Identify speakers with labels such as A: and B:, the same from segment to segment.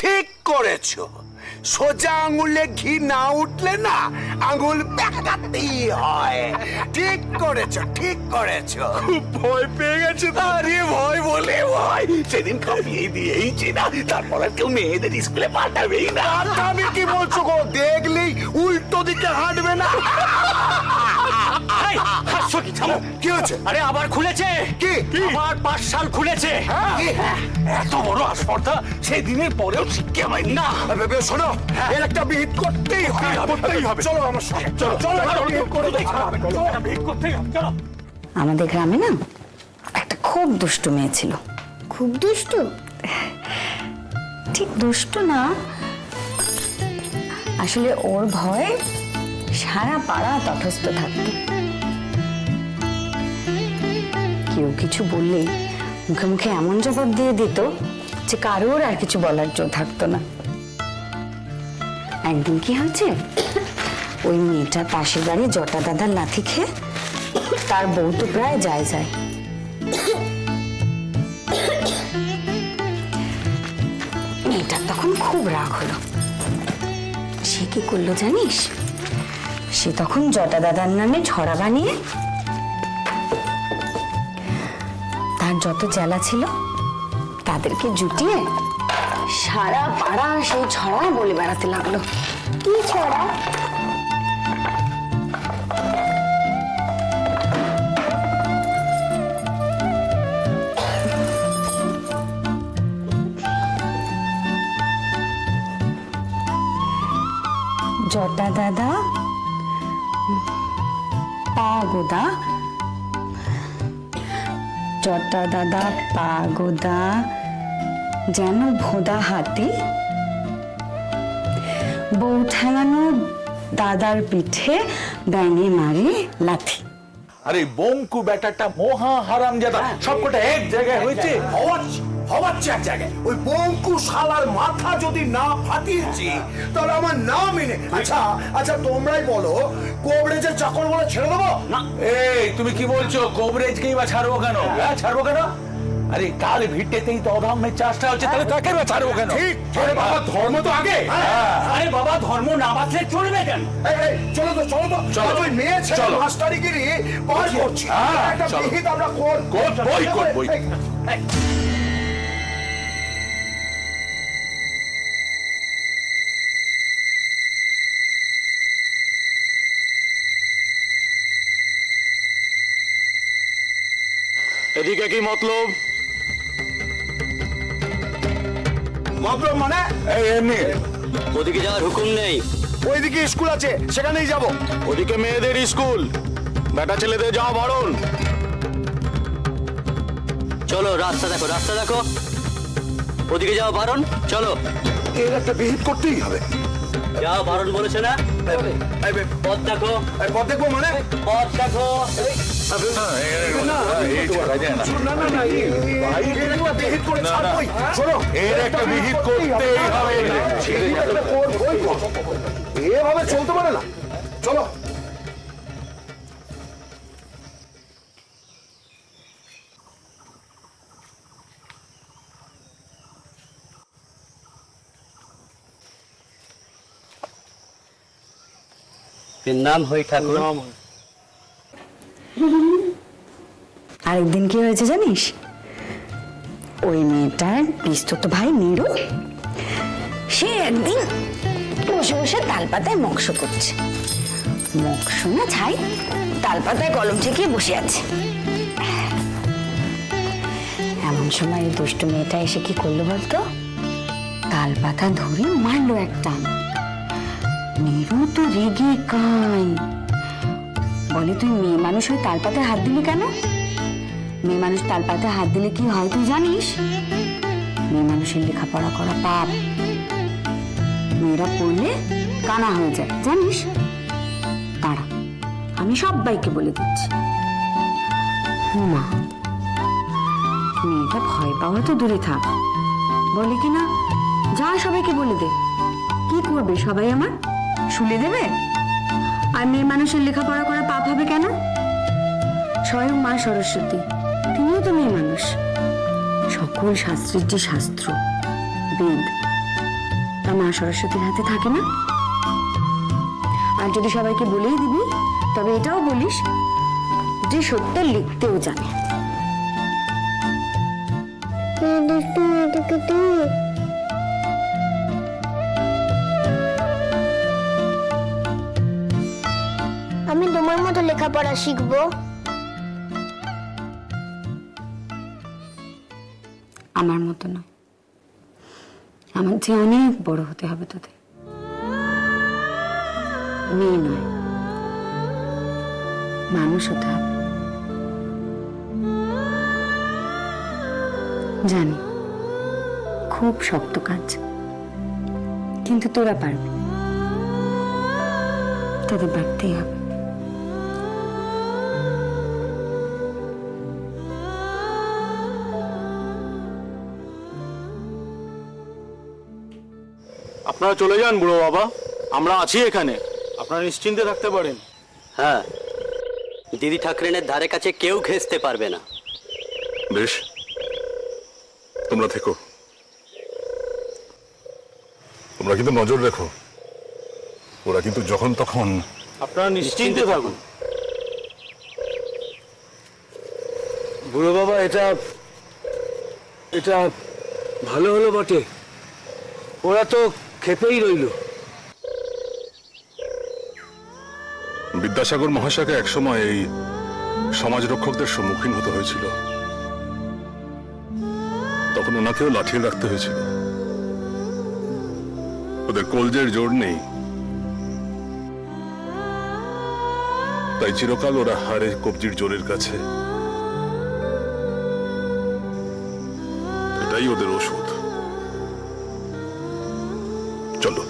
A: ঠিক করেছো। সোজা আঙুলে ঘি না উঠলে না আঙুল বেঁকাতেই হয়। ঠিক করেছো, ঠিক করেছো।
B: ভয় পেয়ে গেছে।
A: আরে ভয় বলে ভয়, সেদিন খাপিয়ে দিয়েইছি না, তারপর আর কেউ মেয়েদের স্কুলে পাঠাবেই না। আমি কি বলছো গো, দেখলেই উল্টো দিকে হাঁটবে না। কি হয়েছে?
B: আরে আবার খুলেছে।
A: কি?
B: আবার পাঠশাল খুলেছে।
A: এত বড় আসপর্দা সেই দিনের পরেও শিক্ষা হয়নি না। শোনো, এর একটা বিহিত করতেই হবে, করতেই হবে। চলো আমার সঙ্গে, চলো চলো,
B: করতেই হবে। চলো।
C: আমাদের গ্রামে না একটা খুব দুষ্টু মেয়ে ছিল।
D: খুব দুষ্টু?
C: ঠিক দুষ্টু না, আসলে ওর ভয়ে সারা পাড়া তটস্থ থাকত। কেউ কিছু বললেই মুখে মুখে এমন জবাব দিয়ে দিত যে কারোর আর কিছু বলার জো থাকতো না। একদিন কি হয়েছে, ওই মেয়েটার পাশের বাড়ি জটা দাদার লাথি খেয়ে তার বউ তো প্রায় যায়। মেয়েটার তখন খুব রাগ হলো। সে কি করলো জানিস? সে তখন জটা দাদার নামে ছড়া বানিয়ে তার যত জেলা ছিল তাদেরকে জুটিয়ে সারা পাড়া সেই ছড়া বলে বেড়াতে লাগলো।
D: কি ছড়া?
C: জটা দাদা পাগোদা, জটা দাদা পাগোদা যেন ভোদা হাতি, বউ ঠেলানো দাদার পিঠে ব্যাঙে মারে লাথি।
B: আরে বঙ্কু ব্যাটারটা মহা হারামজাদা, সবকটা এক জায়গায় হয়েছে।
A: হওয়াচ্ছে এক জায়গায়। ওই বঙ্কু শালার মাথা যদি না ফাটিয়েছি তাহলে আমার নাম এনে। আচ্ছা আচ্ছা, তোমরাই বলো, কোবরেজের চাকর বলে ছেড়ে দেবো না?
B: এই তুমি কি বলছো? কোবরেজকেই বা ছাড়বো কেন? ছাড়বো কেন? আরে কাল ভিটেতেই তো অধর্মের চাষটা হচ্ছে, তাহলে তাকে বা ছাড়বো কেন?
A: ঠিক। আরে বাবা, ধর্ম তো আগে।
B: আরে বাবা, ধর্ম না বাঁচলে চলবে কেন?
A: চলো তো, চলো তো, চলো। ওই মেয়ে ছেলে মাস্টারিগিরি পার করছি, একটা বিহিত আমরা
B: বই। এদিকে কি মতলব?
A: মতলব মানে
B: এমনি
E: ওদিকে যাওয়ার হুকুম নেই।
A: ওইদিকে স্কুল আছে, সেখানেই যাব।
B: ওদিকে মেয়েদের স্কুল, বেটা ছেলেদের যাওয়া বারণ।
E: চলো রাস্তা দেখো। ওদিকে যাওয়া বারণ, চলো।
A: এর একটা বিহিত করতেই হবে।
E: যাওয়া বারণ বলেছে না? পথ দেখো।
A: পথ দেখবো মানে?
E: পথ দেখো।
B: এর একটা বিহিত করতেই হবে।
A: এভাবে চলতে পারে না। চলো।
E: নাম হই ঠাকুর।
C: আরেকদিন কি হয়েছে জানিস? ওই মেয়েটার পিস্তত ভাই নীরু, সে একদিন বসে বসে তালপাতায় মক্স করছে। মক্স না ছাই, তালপাতায় কলম ঠেকিয়ে বসে আছে। এমন সময় এই দুষ্টু মেয়েটা এসে কি করলো বলতো? তালপাতা ধরে মারলো এক টান। নীরু তো রেগে কাই, বলে তুই মেয়ে মানুষ ওই তালপাতায় হাত দিলি কেন? মেয়ে মানুষ তালপাতায় হাত দিলে কি হয় তুই জানিস? মেয়ে মানুষের লেখাপড়া করা পাপ, মেয়েরা পড়লে কানা হয়ে যায় জানিস? দাঁড়া, আমি সবাইকে বলে দিচ্ছি। মা, মেয়েটা ভয় পাওয়া তো দূরে থাক, বলে কিনা যা সবাইকে বলে দে। কি করবে সবাই? আমার শুলে দেবে? আর মেয়ে মানুষের লেখাপড়া করা পাপ হবে কেন? স্বয়ং মা সরস্বতী, তিনিও তো মেয়ে মানুষ। সকল শাস্ত্রের যে শাস্ত্র বেদ, তা মা সরস্বতীর হাতে থাকে না? আর যদি সবাইকে বলেই দিবি, তবে এটাও বলিস যে সত্য লিখতেও জানে।
D: দুষ্টু মেয়েটাকে তুমি আমি তোমার মতো লেখাপড়া শিখবো।
C: আমার মতো নয়, আমার চেয়ে অনেক বড় হতে হবে তোদের। মেয়ে নয়, মানুষ হতে হবে। জানি খুব শক্ত কাজ, কিন্তু তোরা পারবি, তোদের পারতেই হবে।
E: আপনারা চলে যান বুড়ো বাবা, আমরা আছি এখানে, আপনারা নিশ্চিন্তে থাকতে পারেন।
F: হ্যাঁ, দিদি ঠাকরেনের ধারে কাছে কেউ ঘেঁষতে পারবে না।
G: বেশ, তোমরা থেকো। তোমরা কিন্তু নজর রেখো, ওরা কিন্তু যখন তখন।
E: আপনারা নিশ্চিন্তে থাকুন। বুড়ো বাবা, এটা ভালো হলো বটে, ওরা তো খেপেই রইল।
G: বিদ্যাসাগর মহাশয়কে একসময় এই সমাজ রক্ষকদের সম্মুখীন হতে হয়েছিল, তখন ওনাকেও লাঠিয়ে রাখতে হয়েছিল। ওদের কলজের জোর নেই, তাই চিরকাল ওরা হারে কবজির জোরের কাছে। এটাই ওদের ওষুধ। চলো।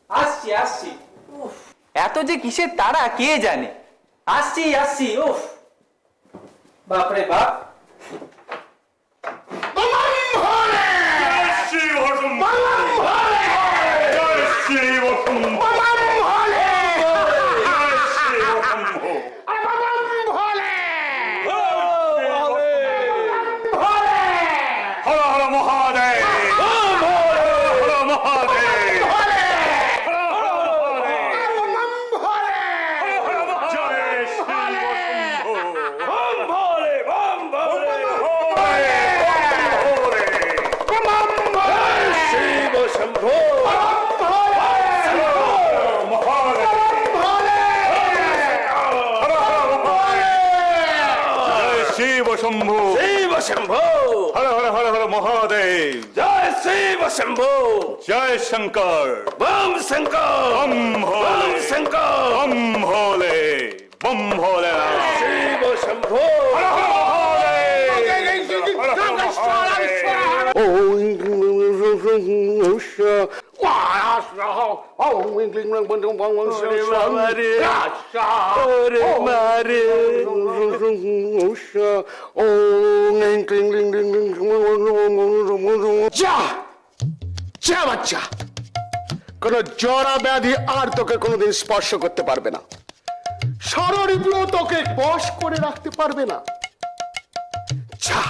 H: আসছি আসছি। এত যে কিসের তাড়া কে জানে। আসছি আসছি। উফ, বাপরে বাপ।
G: শম্ভু
B: শিব শম্ভু,
G: হর হর হর হর মহাদেব,
B: জয় শিব শম্ভু,
G: জয় শঙ্কর,
B: বম শঙ্কর,
G: বম ভোলে,
B: বম শঙ্কর,
G: বম ভোলে, বম ভোলে,
B: শিব শম্ভু।
A: যা বাচ্চা, কোন জরা ব্যাধি আর তোকে কোনোদিন স্পর্শ করতে পারবে না, ষড়রিপুও তোকে বশ করে রাখতে পারবে না। যা,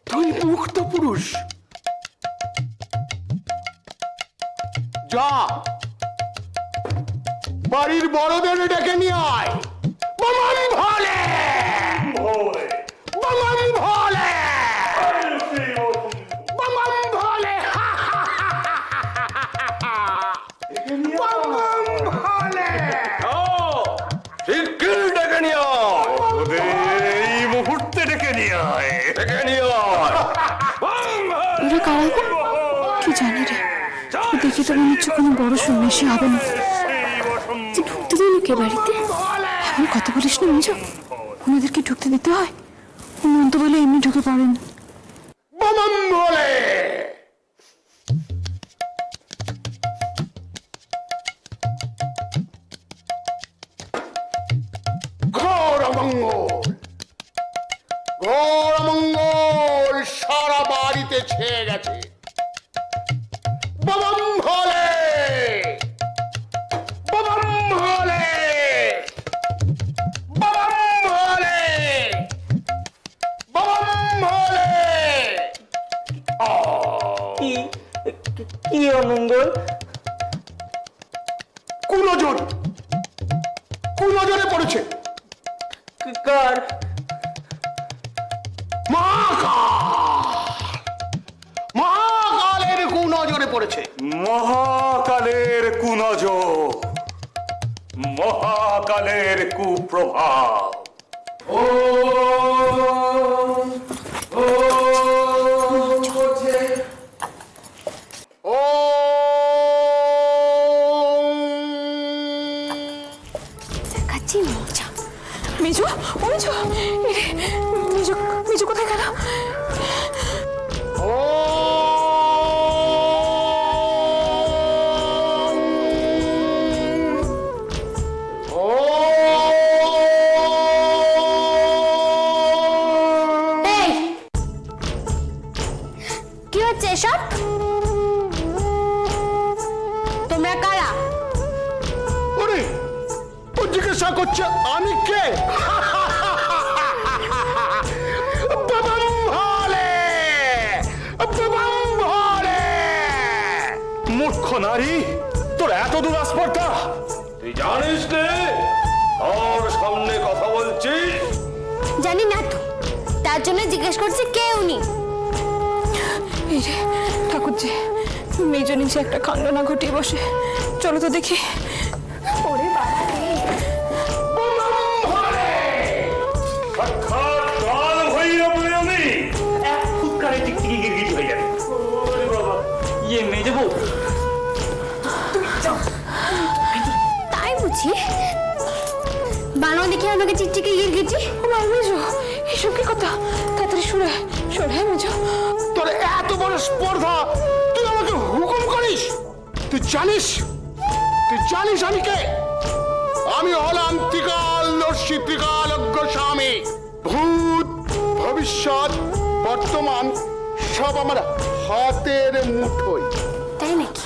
A: তুই মুক্ত পুরুষ। যা, বাড়ির বড়দের ডেকে নিয়ে আয়। বমন ভোলে, বমন ভোলে, বমন ভোলে, বমন ভোলে।
B: শিগগির ডেকে নিয়ে আয়,
G: ওদের এই মুহূর্তে ডেকে নিয়ে আয়,
B: ডেকে নিয়ে আয়।
I: ওরা কারা গো? কি জানি রে, দেখে তো মনে হচ্ছে কোনো বড় সন্ন্যাসী হবে না। ঢুকতে দিল কে বাড়িতে? এখন কথা বলিস না মেজ, ওনাদেরকে ঢুকতে দিতে হয়? মন্ত বলে এমনি ঢুকে পড়েন।
A: বমন ভোলে। ঘোর অমঙ্গল, ঘোর মঙ্গল সারা বাড়িতে ছেয়ে গেছে। বাবাম ভোলে, বাবাম ভোলে, বাবাম ভোলে, বাবাম ভোলে।
H: কি অমঙ্গল?
A: কুনজর, কুনজরে পড়েছে।
H: কার?
A: মহাকালের কুনজরে পড়েছে।
B: মহাকালের কুনজর, মহাকালের কুপ্রভাব। ও ও
A: ও
I: দেখাচ্ছি মজা। মেজো, ও মেজো, মেজো, মেজো কোথায় গেল?
D: এই, কি হচ্ছে এসব? তোমরা কারা?
A: ওরে, ও জিজ্ঞাসা করছে আমি কে? বাবাম ভোলে, বাবাম ভোলে।
E: মূর্খ নারী, তোর এত দূর আসপর্দা! তুই জানিস নে ওর সামনে কথা বলছিস?
D: জানি না তো, তার জন্য জিজ্ঞেস করছি কে উনি।
I: এই রে ঠাকুরজি, মেজো নিচে একটা কাণ্ড না ঘটিয়ে বসে। চলো তো দেখি। ওরে বাবা রে,
E: সাক্ষাৎ কাল ভৈরব আমি এক ফুৎকারে টিকটিকি গিরগিট হয়ে যাবে। ওরে বাবা,
H: ইয়ে মেজো বউ,
D: তাই বুঝি? বানাও দেখি আমাকে চিকচিকে গিরগিটি।
I: আমার মেজো, এসব কি কথা? তাড়াতাড়ি সরে সরে, মেজো।
A: তোর এত বড় স্পর্ধা, তুই আমাকে হুকুম করিস? তুই জানিস, তুই জানিস আমি কে? আমি হলাম ত্রিকালদর্শী ত্রিকালজ্ঞ স্বামী। ভূত, ভবিষ্যৎ, বর্তমান সব আমার হাতের মুঠোয়।
D: তাই নাকি?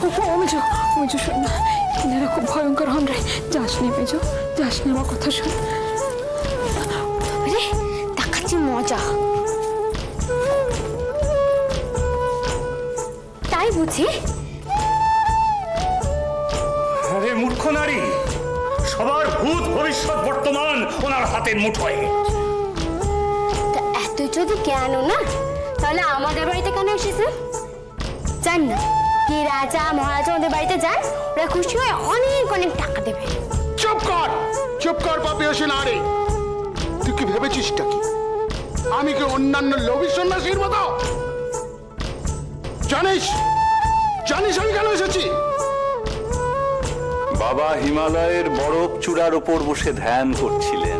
I: ও মেজো, মেজো শোন না, এনারা খুব ভয়ঙ্কর হন রে। যাস নি মেজো, যাস নি, আমার কথা শোন।
D: রে, দেখাচ্ছি মজা। তাই বুঝি?
E: আরে মূর্খ নারী, সবার ভূত ভবিষ্যৎ বর্তমান ওনার হাতের মুঠোয়।
D: তা এত যদি জ্ঞান না, তাহলে আমাদের বাড়িতে কেন এসেছে? জান না কি রাজা মহারাজা ওদের বাড়িতে যান, ওরা খুশি হয়ে অনেক অনেক টাকা দেবে।
A: চুপ কর, চুপ কর পাপিয়সী নারী। তুই কি ভেবেছিসটা কি আমি কি অন্যান্য লোভী সন্ন্যাসীর মতো? জানিস, জানিস আমি কেন এসেছি?
B: বাবা হিমালয়ের বরফ চূড়ার উপর বসে ধ্যান করছিলেন।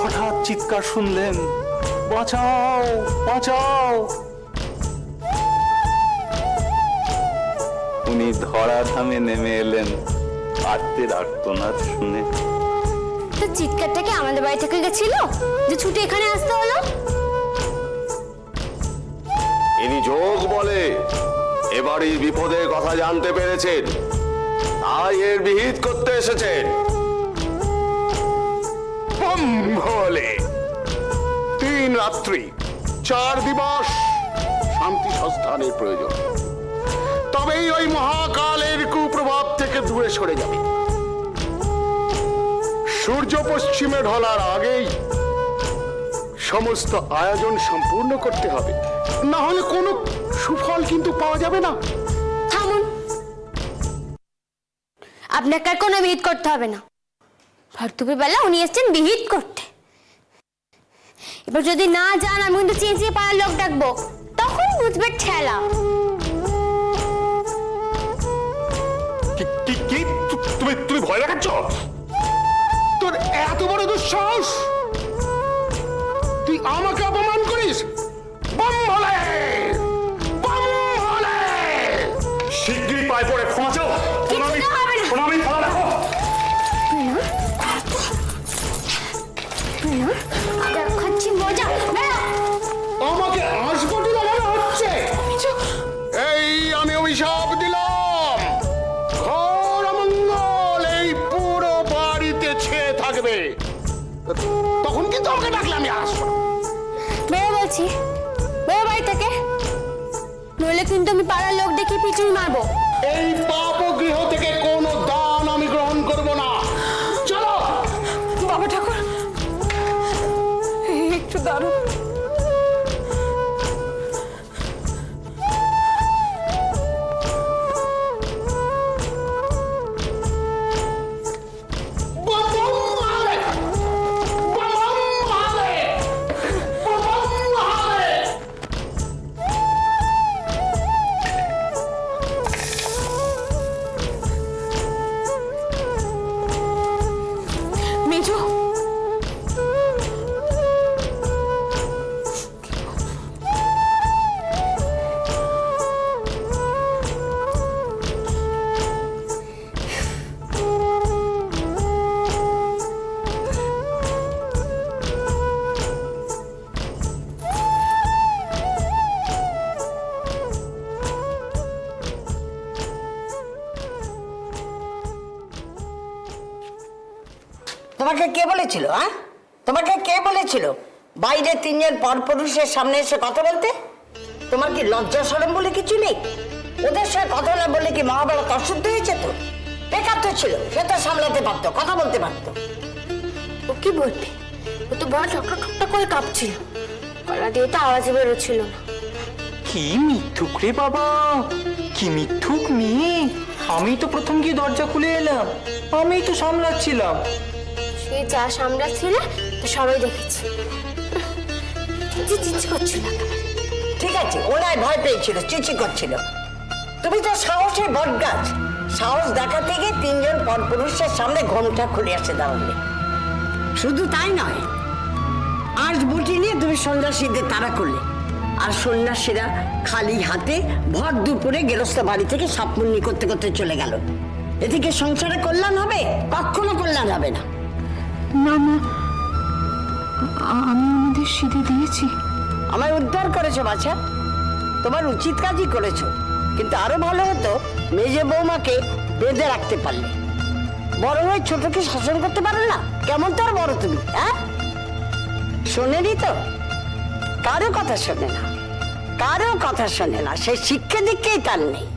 B: হঠাৎ চিৎকার শুনলেন, বাঁচাও বাঁচাও। উনি ধরাধামে নেমে এলেন আত্মের আর্তনাদ শুনে।
D: তো চিৎকারটা কি আমাদের বাড়ি থেকে গেছিল যে ছুটে এখানে আসতে হলো?
J: ইনি যোগ বলে এবারই বিপদের কথা জানতে পেরেছেন, তাই এর বিহিত করতে এসেছেন।
A: বম ভোলে, 3 রাত্রি 4 দিবস শান্তি সস্থানের প্রয়োজন। তবেই ওই মহাকালের কুপ্রভাব থেকে দূরে সরে যাবে। সূর্য পশ্চিমে ঢলার আগেই সমস্ত আয়োজন সম্পূর্ণ করতে হবে, না হলে কোনো সুফল কিন্তু পাওয়া যাবে না।
D: থামুন, আপনাকে আর কোনো বিহিত করতে হবে না। ভর্তুকি বেলা উনি এসছেন বিহিত করতে। এবার যদি না যান, আমি কিন্তু চেঁচিয়ে পাড়ার লোক ডাকবো, তখন বুঝবে ঠেলা।
A: কি তুমি ভয় দেখাচ্ছ? তোর এত বড় দুঃসাহস, তুই আমাকে অপমান করিস? বম ভোলে, বম ভোলে।
E: শিগগিরই পায়ে পড়ে ক্ষমা চাও।
D: কিছুতে হবে না।
E: প্রণামী ফলা রাখো।
D: দেখা দেখাচ্ছি মজা। বেরো।
A: আমাকে আসবটি লাগানো হচ্ছে। এই আমি অভিশাপ দিলাম, ঘোর অমঙ্গল এই পুরো বাড়িতে ছেয়ে থাকবে। তখন কিন্তু আমাকে ডাকলে আমি আসবো।
D: বেরো বলছি, বেরো বাড়ি থেকে, নইলে কিন্তু আমি পাড়ার লোক দেখে পিছুই মারবো।
A: এই পাপ গৃহ থেকে কোনো দান আমি গ্রহণ করব না। চলো।
I: বাবা ঠাকুর একটু দাঁড়ান। মেজো,
K: তোমাকে কে বলেছিল? হ্যাঁ, তোমাকে কে বলেছিল বাইরে তিনজন পরপুরুষের সামনে এসে কথা বলতে? তোমার কি লজ্জা শরম বলে কিছু নেই? ওদের সঙ্গে কথা না বললে কি মহাভারত অশুদ্ধ হয়েছে? তো বেকার তো ছিল, সে তো সামলাতে পারতো, কথা বলতে পারতো।
D: ও কি বলবে? ও তো বড় ঠকটা ঠকটা করে কাঁপছিল, গলা দিয়ে তো আওয়াজ বেরোচ্ছিল না।
H: কি মিথ্যুক রে বাবা, কি মিথ্যুক মেয়ে। আমি তো প্রথম গিয়ে দরজা খুলে এলাম, আমি তো সামলাচ্ছিলাম।
D: সে যা সামলাচ্ছিল তো সবাই দেখেছি, চিচি করছিল একেবারে।
K: ঠিক আছে, ওরাই ভয় পেয়েছিল, চিচি করছিল। তুমি তো সাহসের বটগাছ, সাহস দেখাতে গিয়ে তিনজন পরপুরুষের সামনে ঘোমটা খুলে আসে দাঁড়ালে। শুধু তাই নয়, আজ বটি নিয়ে তুমি সন্ন্যাসীদের তাড়া করলে, আর সন্ন্যাসীরা খালি হাতে ভর দুপুরে গেরস্ত বাড়ি থেকে সাপমুন্নি করতে করতে চলে গেল। এদিকে সংসারে কল্যাণ হবে? কখনো কল্যাণ হবে না।
I: না মা, আমি ওনাদের সিধে দিয়েছি।
K: আমায় উদ্ধার করেছো বাছা, তোমার উচিত কাজই করেছো। কিন্তু আরো ভালো হতো মেজে বৌমাকে বেঁধে রাখতে পারলে। বড় হয়ে ছোটকে শাসন করতে পারো না? কেমন তো আর বড় তুমি, হ্যাঁ? শোনেনি তো, কারো কথা শোনে না, কারো কথা শোনে না, সেই শিক্ষা দীক্ষাই তার নেই।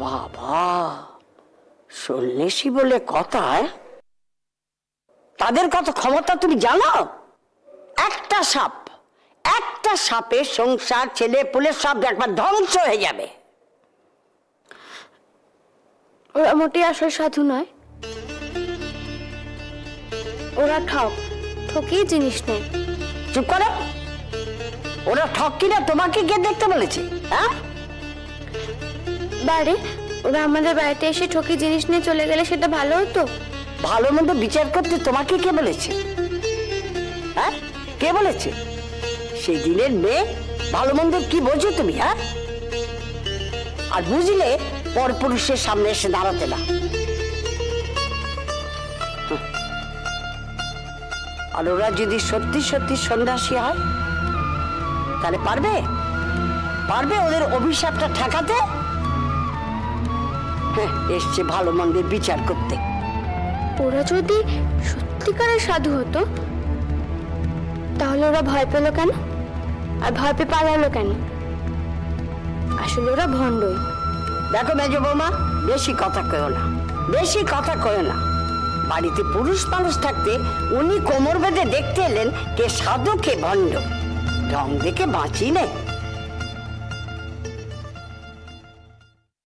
K: বাবা, সন্ন্যাসী বলে কথা, তাদের কত ক্ষমতা তুমি জানো? একটা সাপে সংসার, ছেলে পুলে সব একবার ধ্বংস হয়ে যাবে।
D: ওরা মোটেই আসল সাধু নয়, ওরা ঠকিয়ে জিনিস নেয়।
K: চুপ করো, ওরা ঠক কিনা তোমাকে কে দেখতে বলেছে? হ্যাঁ,
D: বাড়ি ওরা আমাদের বাড়িতে এসে ঠকি জিনিস নিয়ে চলে গেলে সেটা ভালো হতো।
K: ভালো মন্দ বিচার করতে তোমাকে কে বলেছে? হ্যাঁ, কে বলেছে? সেই দিনের মেয়ে, ভালো মন্দ কি বোঝো তুমি? হ্যাঁ, আর বুঝলে পরপুরুষের সামনে এসে দাঁড়াতে না। আর ওরা যদি সত্যি সত্যি সন্ন্যাসী হয়, তাহলে পারবে ওদের অভিশাপটা ঠেকাতে? হ্যাঁ, এসছে ভালো মন্দের বিচার করতে।
D: ওরা যদি সত্যিকারের সাধু হতো তাহলে ওরা ভয় পেল কেন? আর ভয় পেয়ে পালালো কেন? আসলে ওরা ভণ্ডই।
K: দেখো মেজ বৌমা, বেশি কথা কয়ো না। বাড়িতে পুরুষ মানুষ থাকতে উনি কোমর বেঁধে দেখতে এলেন কে সাধু কে ভণ্ড। ঢং দেখে বাঁচি নেই।